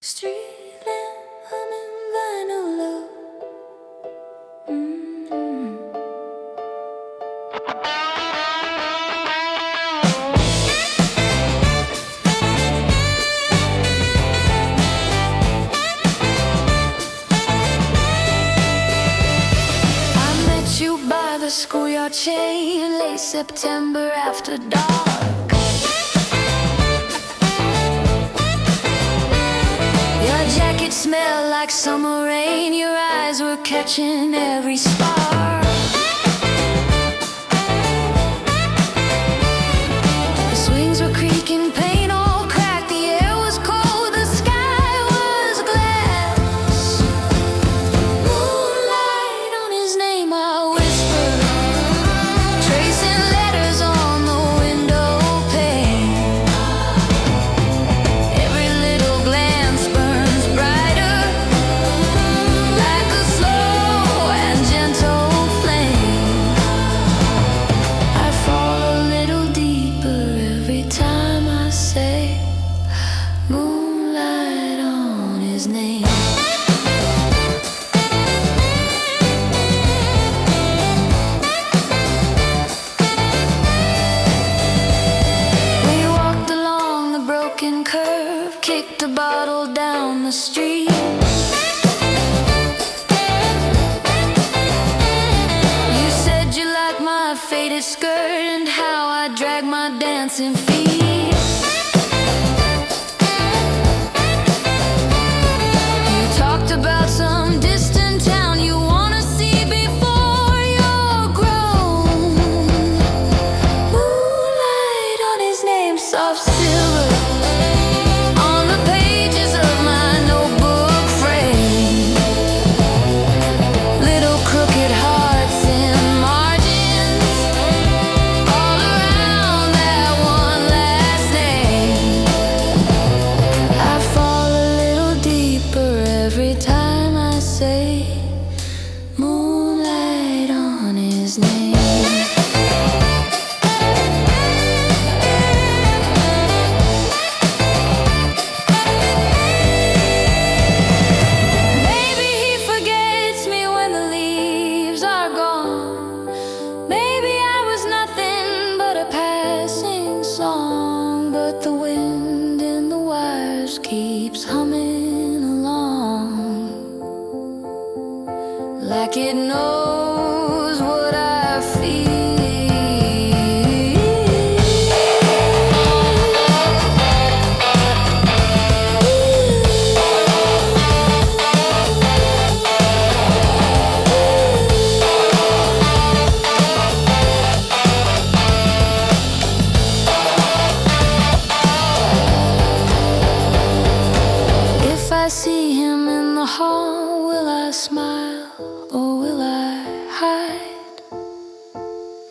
Street lamp humming vinyl love. I met you by the schoolyard chain, late September after dark. Your jacket smelled like summer rain, your eyes were catching every spark. The swings were creaking, paint all cracked, the air was cold, the sky was glass. Moonlight on his name, I whispered, tracing letters on the window pane. Every little glance burns brighter, like a slow and gentle flame. I fall a little deeper every time I say moonlight on his name. We walked along the broken curve, kicked a bottle down the street. You said you liked my faded skirt and how I drag my dancing feet. You talked about some distant town you wanna see before you're grown. Moonlight on his name, soft silver on the pages of my notebook frame. Little crooked hearts in margins all around that one last name. I fall a little deeper every time I say moonlight on his name. Maybe he forgets me when the leaves are gone. Maybe I was nothing but a passing song, but the wind in the wires keeps humming along, like it knows what I feel. If I see him in the hall, will I smile or will I hide?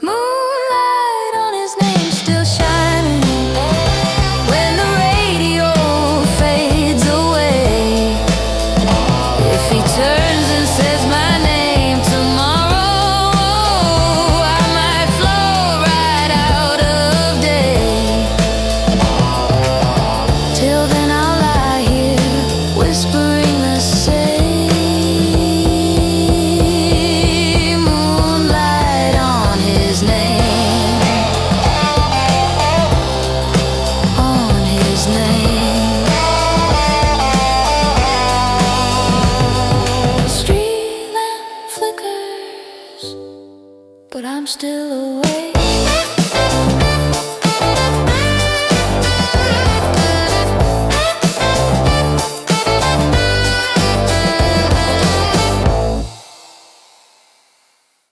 Moonlight on his name still shining when the radio fades away. If he turns and says my name tomorrow, I might float right out of day. Till then I'll lie here whispering the same. Moonlight on his name. On his name. Street lamp flickers, but I'm still awake.